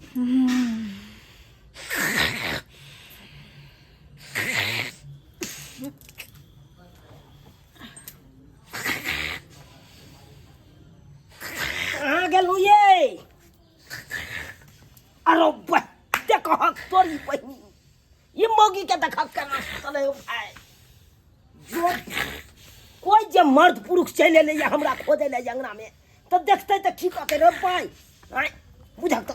कहाँ गेलू ये? अरे देखो तोरी बहनी ये मौगी के देखा केना चले भाई। जो कोई जे मर्द पुरुष चले ले हमरा खोजे ले अंगना में तो देखते तो ठीक कहते रे भाई। आय बुझा तो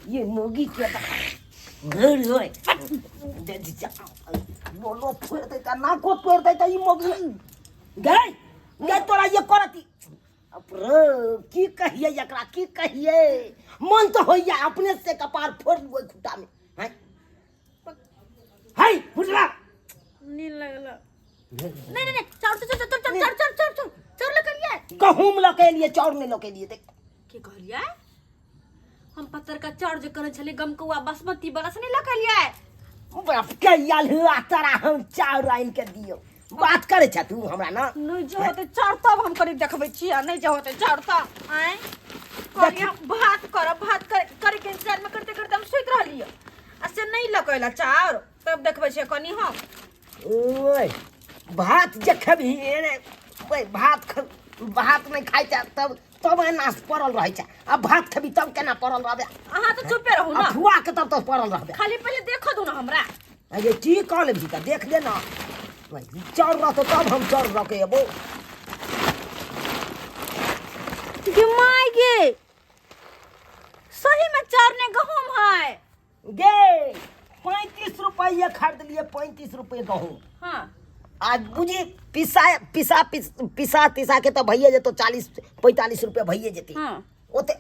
ये मौगी के देखा घर होय दे दिया बोलो फोड़ देता ना को फोड़ देता ये मौगी गए गए तोरा ये करती की कहिए एकरा की कहिए मन तो होइया अपने से कपार फोड़ लुए खुटा में हैं हाय फुटला नहीं लगला नहीं नहीं चोर लकलिए गहूम लके लिए चौर ने लके लिए देख के कहलिए हम पत्थर का चौर जे करे छले गमकौआ बासमती बरस नहीं लकलिए बाप के याल हुआ तारा हम चाउर आइन के दियो बात करे छ तू हमरा ना नहीं जो होते चौर तब हम करी देखबै छिया नहीं जो होते चौर तब आए करिया भात करे के इंतजार में करते करते हम सुत रहलिए असे नहीं लकैला चौर तब देखबै छै कनी हम ओए भात जे खबी रे ओए भात नहीं खाइ छ तब नाश पड़ल रहे छ अब भात खबी तब केना पड़ल रहबे अहाँ तो चुपे रहू ना फुआ के तब तो पड़ल रहबे खाली पहले देखो दू ना हमरा अरे की कॉल भी का देख ले ना चौर रह तो तब हम चौर रखे अबो माय गे सही में चौर ने गहूम है गे 35 रुपये खरीद लिए 35 रुपये गहूम हाँ आज बुझी पिसा के तो भैया जे तो 40-45 रुपये भैया जेती हाँ ओते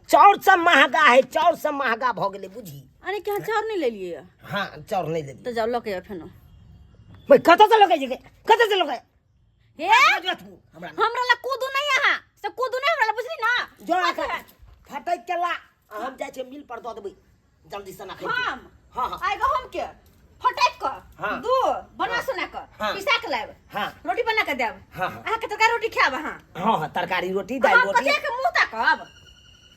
चौर सब महंगा है चौर सब महंगा भ गेले बुझी अरे क्या चौर नहीं ले लिए हाँ चौर नहीं ले तो जाओ लके फेनो भाई कत से लगे जगे कत से लगे हे हमरा हमरा ला कूदू नहीं यहाँ से कूदू नहीं हमरा ला बुझली ना जो फटै केला हम जाय छे मिल पर द देबै जल्दी से ना हम हां हां आइ गहूम के फटैक क हाँ। दू बना सुना क हाँ। पिसा के लाब हाँ। रोटी बना के देब हाँ। आहा के तरकारी रोटी खाब हां हां हां तरकारी रोटी दाल हम रोटी कते के मुंह ताकब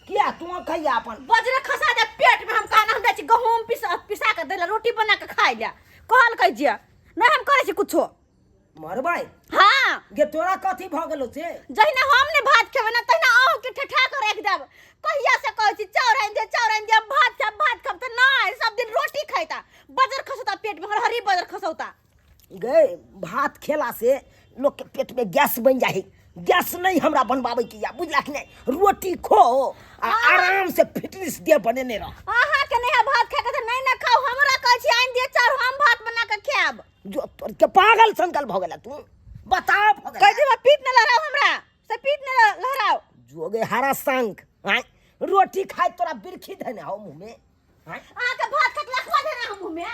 किया तू खइया अपन बजरे खसा दे पेट में हम कहना हम दै छी गहूम पिसा के देला रोटी बना के खाइ ले कहल कहि जिया नहीं हम करे छी कुछो मरबै हां गे तोरा कथी भ गेलो से जहिना हमने भात खेबे ना तहिना अहू के ठठा कर रख देब कहिया से कहै छी चाउर आइन दे भात खब त नहीं सब दिन रोटी खैता बजर खसौता पेट में हरी बजर खसौता गे भात खेला से लोग के पेट में गैस बन जाए गैस नहीं हमरा बनवावे के या बुझला कि नहीं रोटी खो आराम से फिटनेस दे बनेने रह आहा के नहीं भात खा के त नहीं ना खाओ हमरा कहै छी आइन दे चाउर हम भात बना के खाब जो तोर के पागल संकल भ गेला तू बताओ कह दे पीठ न लहराओ हमरा से पीठ न लहराओ जोगे हरा संक हैं रोटी खाए तोरा बिरखी धने हो मुंह में हैं आहा के भात खा के लखवा देना हम मुंह में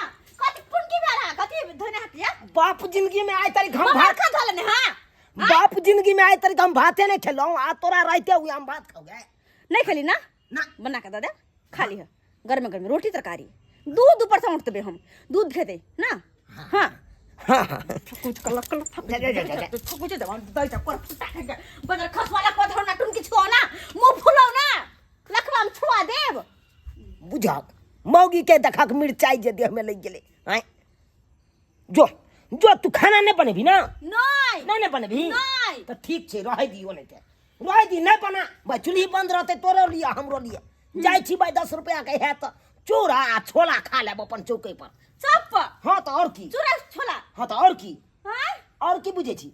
कथि पुनकी बेरा कथि धने हतिया बाप जिंदगी में आए तारी हम भात भात खा धले ने हां बाप जिंदगी में आए तारी हम भाते नहीं खेलो आ तोरा रहते हुए हम भात खाओ गए नहीं खली ना ना बना के दे खाली है गर्म रोटी तरकारी दूध ऊपर से उठते हम दूध खेते ना हां कुछ कलक कुछ दे दई त कर फुटा के बजर खस वाला पत्थर ना टुनकी छो ना मुंह फुलो ना लखवा में छुआ देब बुझा मौगी के देखा के मिर्चाई जे देह में लग गेले हैं जो तू खाना नहीं बनेबी ना नहीं बनेबी नहीं तो ठीक छे रह दियो नहीं ते रह दी नहीं बना भाई चूल्ही बंद रहते तोरो लिया हमरो लिया जाय छी भाई 10 रुपया के है तो चूड़ा छोला खा लेब अपन चौके पर चप हाँ तो और की चूड़ा छोला हाँ तो और की हां और की बुझे छी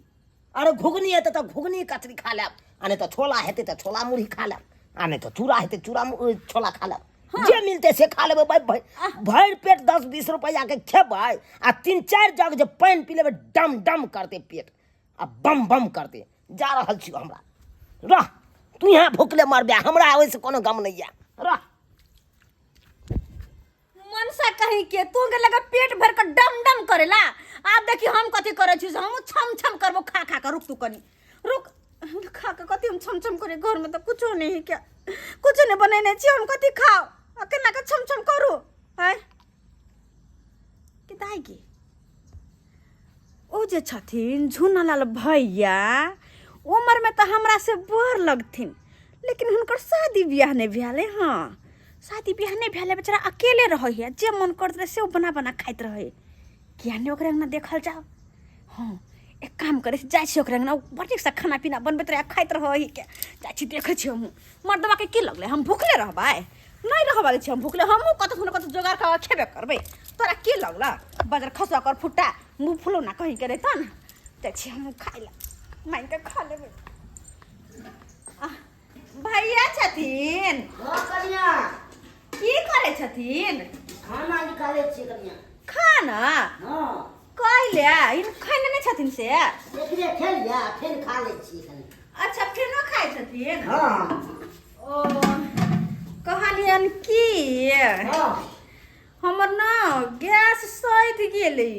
अरे घुगनी हेते तो घुगनी कचरी खा लेब आ नहीं तो छोला हेते तो छोला मुरही खा लेब आ नहीं तो चूड़ा हेते चूड़ा छोला खा लेब जे मिलते से खा लेबे भाई भर पेट 10-20 रुपया के खेबै आ 3-4 जग जे पानी पी लेबे डम करते पेट आ बम करते जा रहल छी हमरा रह तू यहाँ भूखले मरबे हमरा ओइसे कोनो गम नहीं है रह मनसा कहीं के तू के लगा पेट भर के डम करेला आप देखी हम कथि करे छी हम छम करबो खा के रुक तू कनी रुक खा के कथि हम छम करे घर में तो कुछो नहीं क्या कुछ नहीं बनेने छी हम कथि खाओ अकेला के छम करू है कि दाई की ओ जे छथिन झुना लाल भैया उम्र में तो हमरा से बड़ लगथिन लेकिन हुनकर शादी ब्याह नहीं भेल हाँ शादी ब्याह नहीं भेल बेचारा अकेले रहे है जे मन करते रहे से बना बना खाइत रहे किया नहीं ओकरा अंगना देखल जाओ हाँ एक काम करे जाए छी ओकरा अंगना बड़ी सा खाना पीना बनबैत रहे खाइत रहे के जाए छी देखे छी हम मर्दवा के की लगले हम भूखले रहबै नहीं रहबाके छी हम भूखले हमहूँ कतौ न कतौ जोगाड़ खा खेबे करबै तोरा की लगला बाजार खसुआ कर फुट्टा मुँह फुलो ना कहीं करे त न जाए छी हम खाइ ला माइन के खा लेबै भैया छथिन हां कन्या की करे छथिन खाना निकाले छी कन्या खाना हां कहले इन खाने नहीं छथिन से एकरे खेल या फिर खा ले छी कन्या अच्छा फिर न खाए छथिन हां ओ कहलियन की हां हमर ना गैस सैध गेलै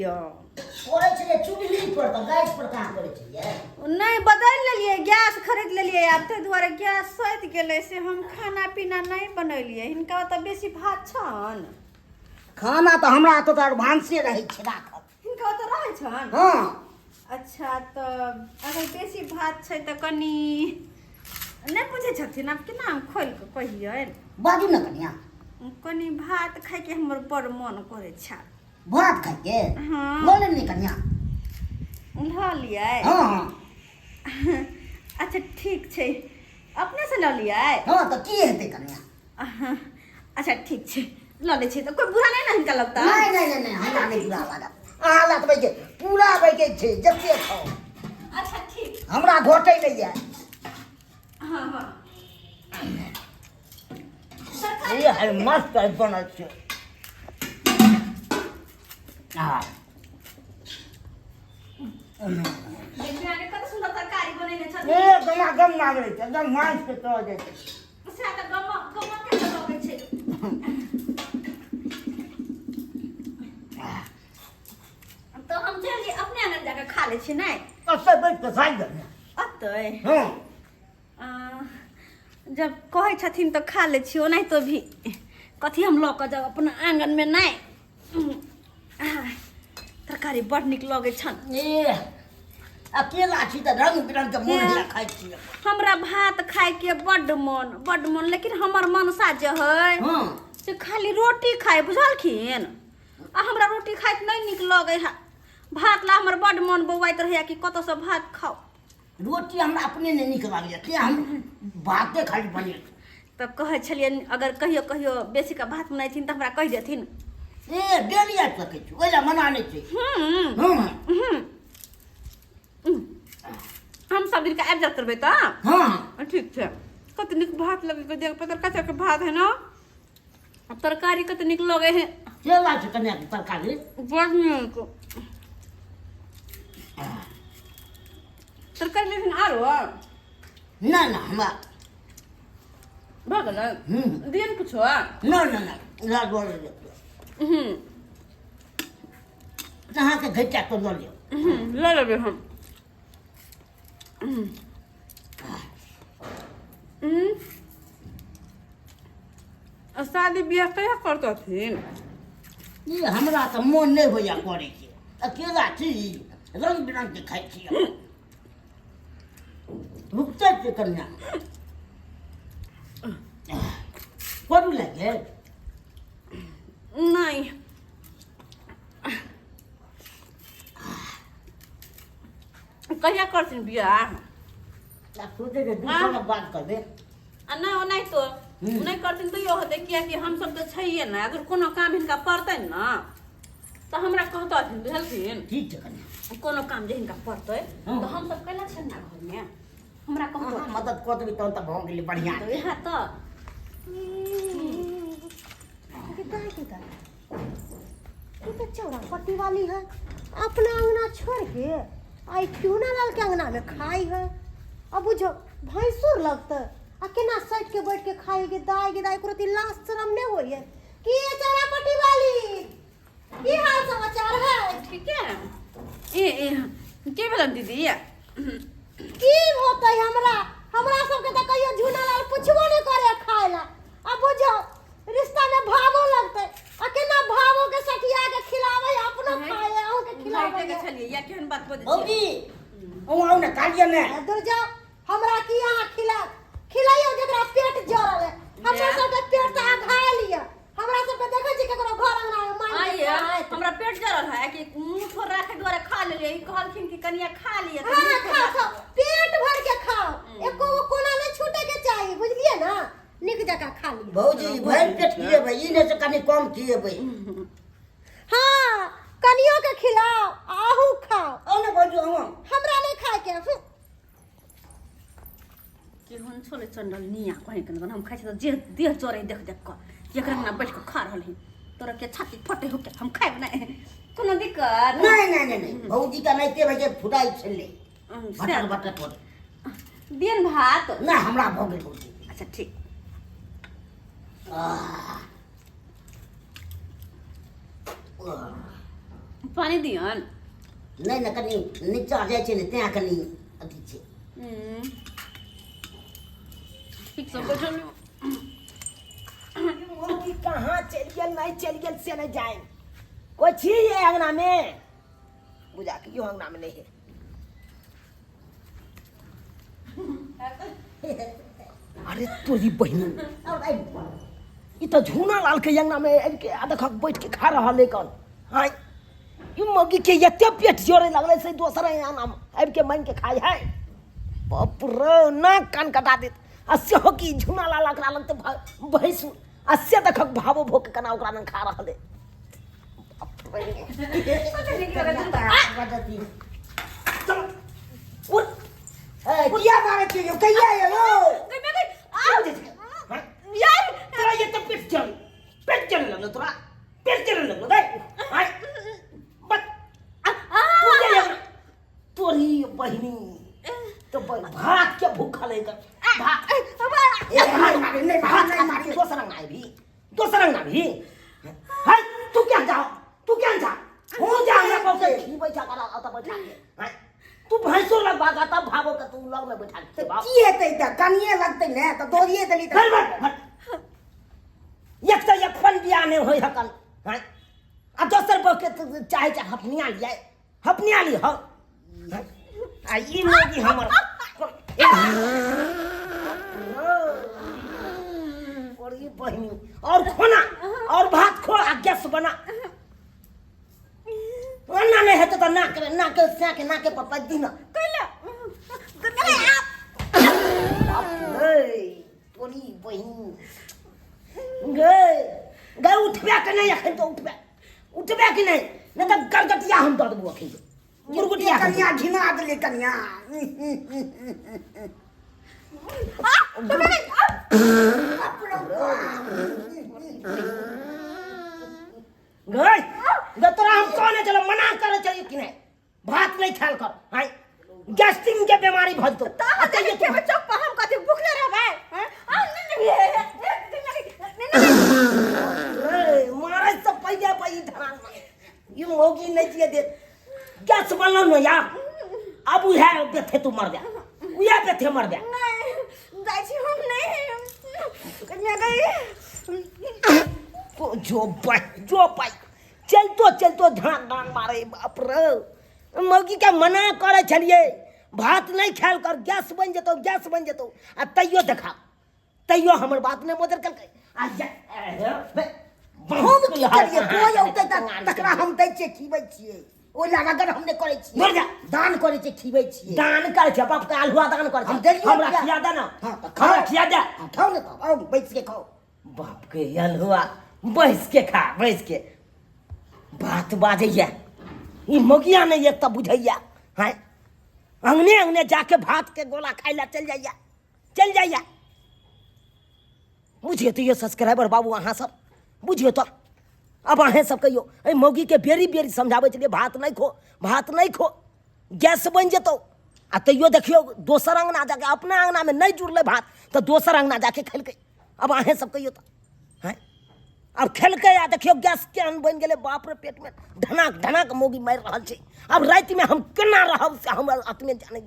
करे छे चुगली पर त गैस पर काम करे छिए नहीं बदल लेलिए गैस खरीद लेलिए अब ते दुआरे गैस सैध गेलै से हम खाना पीना नहीं बनैलिए हिनका त बेसी भात छन खाना तो हमरा तो भांसे रहे छै राखल हिनका त रहै छन हां अच्छा तो अगर बेसी भात छै त कनी नहीं पूछे छथिन आप के नाम खोल के कहिए बाजू न कन्या कनी भात खाए के हमर बड़ मन करे छ भात खाए के हां बोले नहीं कन्या ल लियै हां अच्छा ठीक छै अपने से ल लियै हां तो की हेते कन्या अच्छा ठीक छै ल ले छै तो कोई बुरा नहीं ना हिनका लगता नहीं नहीं नहीं हमरा नहीं बुरा लागत अहाँ लत के पूरा बैके छै जते खाओ अच्छा ठीक हमरा घोटै नहीं जाय हां हां ये है मस्त बनल छै हां देखिए आगे कत सुंदर तरकारी बनेने छ ए गमा गम नाम रे एकदम मांस के तो दे छै से त गम के लगे छै तो हम चलिए अपने आंगन जाके खा ले छी नहीं कसै बैठ के खाइ दे अतै हां जब कहे छथिन तो खा ले छी नहीं तो भी कथी हम ल के जब अपना आंगन में नहीं तरकारी बड़ निक लगे छन ए अकेला छी त रंग बिरंग के मोन हिला खाइ छी हमरा भात खाए के बड़ मन लेकिन हमर मनसा जे है हां से खाली रोटी खाए बुझलखिन आ हमरा रोटी खाए नहीं निक लगे है भात ला हमर बड़ मन बौआइत रहे कि कत से भात खाओ रोटी हमरा अपने नहीं निक लागैया कि हम भाते खाली बने तब कहे छलिए अगर कहियो कहियो बेसी का भात बनाइथिन त हमरा कह देथिन ए डेली आ सकै छी ओइला मना नहीं छै हम सब दिन का आबि जात करबै त हां ठीक छै कत निक भात लगे के देख पतर कच्चा के भात है ना तरकारी कत निक लगे है केला छै कन्या के तरकारी बड़ निक तरकारी लेकिन आरो ना ना हमरा भगल दिन कुछो ना ना ना ला बोल दे कहाँ से घटा तो ल लियो ले लेबे हम शादी ब्याह कहिया करतथिन ये हमरा तो मन नहीं होया करे के अकेला छी रंग बिरंग के खाइ छी रुकते छै कन्या करू लगे नहीं कहिया करथिन ब्याह सोचे के दूसरा बात करबे आ नहीं तो नहीं करथिन तो यो होते किया कि हम सब तो छैये ना अगर कोनो काम हिनका पड़तै ना तो हमरा कहतथिन बुझलखिन ठीक छै कन्या कोनो काम जे हिनका पड़तै तो हम सब कैला छै ना घर में हमरा कहतो मदद कर देबी तहन त भ गेलै बढ़िया तो इहा तो ये तो चौड़ा पट्टी वाली है अपना अंगना छोड़ के आई क्यों लाल के अंगना में खाई है अब बुझो भैंसुर लगता आ केना सट के बैठ के खाएगी दाई कुरती लाश शर्म नहीं हो है कि ये चौड़ा पट्टी वाली की हाल समाचार है ठीक है ए के भेलन दीदी की होतै हमरा सबके त कहियो झूना लाल पुछबो नहीं करे खाएला अब बुझो रिश्ता में भावो लगते आ केना भावो के सटिया के खिलावे अपनो खाए अहू के खिलावे के छलिए या केहन बात बजे भौजी ओ आउ न कालिए ने दूर जाओ हमरा की यहाँ खिलाइयो जकरा टका खा लिए भौजी भर पेट खिएबै ई नहीं से कनी कम खिएबै हाँ कनियो के खिलाओ आहू खाओ औ ने भौजी हम हमरा नहीं खाए के केहन छोले चंडल निया कहीं कन हम खाइ छ जे देह चोरे देख देख के एकरा ना बैठ के खा रहल है तोरा के छाती फटे हो के हम खाइब ना कोनो दिक्कत नहीं भौजी का नहीं ते बजे फुटाई छले बटर बटर थोड़े दिन भात ना हमरा भ गेल भौजी अच्छा ठीक पानी दियन नहीं ना कनी नीचा जाय छै ने त्या कनी अथी छै ठीक सब बैठल मुर्गी कहाँ चल गेल नहीं चल गेल से नहीं जाए कोई छी है अंगना में बुझा के क्यों अंगना में नहीं है अरे तोरी बहन ई तो झूना लाल के अंगना में अब के आधा खक बैठ के खा रहा लेकिन हां ई मुर्गी के एते पेट जोरे लगले से दोसर अंगना में अब के मन के खाई है बाप रे ना कान कटा दे अस्य हो की झूना लाल एकरा लग तो भैंस अस्य तक भावो भोक कना ओकरा न खा रहले बाप रे चल उठ ए किया मारे छी यो कहिया यो यार तेरा ये तो पेट चल लगलो तोरा पेट चल लगलो दे हाय बट तू ये तोरी बहिनी तो भात के भूखा लेकर भात नहीं भात दोसर ना भी हाय तू क्या जा हो जा मैं बोलते ही बैठा करा आता बैठा के हाय तू भैंसो लगवा का तब भागो का तू लग में बैठा के बाप की हेतै त कनिए लगतै ने त दोरिए दली त एक तो एक फन बिया ने होय हकन हाय आ दोसर बके चाहे हपनिया ली हो आ ई मोगी हमर और ये बहनी और खोना और भात खो आ गैस बना वरना नहीं है तो ना के पप्पा दी ना कइला तोरी बहनी गे उठबे के नहीं अखन तो उठबे के नहीं न त गरगटिया हम दऽ देबो अखन मुर्गटिया कनिया घिना देले कनिया गे तोरा हम कहने चलो मना करे चली कि नहीं भात नहीं खाल कर हाय गैस्ट्रिक के बीमारी भज दो त ये के बच्चा पर हम कथि भूखले रहबै मारे से पहिले पई धरान ये मोगी नहीं दिए दे गैस बनलो न यार अब है बेथे तू मर जा उया बेथे मर जा नहीं जाई छी हम नहीं कन्या गई जो पाई चलतो धान मारे बाप रे मौगी के मना करे छलिए भात नहीं खाल कर गैस बन जेतो आ तैयो हमर बात ने मोदर कल आ हम की करिए कोई औते तकरा हम दै छिए खीबै छिए ओ लगागर हमने करे छिए मर जा दान करे छिए खीबै छिए दान कर छ बाप का हलवा दान कर छ हमरा खिया दे ना खा खिया दे खाओ ना तो आओ बैठ के खाओ बाप के हलवा बैठ के खा बैठ के बात बाजैया ई मोगिया ने एक त बुझैया हैं अंगने जाके भात के गोला खाइ ला चल जाइया बुझिए तो ये सब्सक्राइबर बाबू अहाँ सब बुझिए तो अब अहें सब कहियो ए मौगी के बेरी समझाबै छलिए भात नहीं खो गैस बन जेतौ आ तैयो देखियो दोसर अंगना जाके अपना अंगना में नहीं जुड़ले भात तो दोसर अंगना जाके खेलकै अब अहें सब कहियो तो हैं अब खेलकै आ देखियो गैस के अन्न बन गेलै बाप रे पेट में धनाक मौगी मारि रहल छै अब राति में हम केना रहब से हमर आत्मे जाने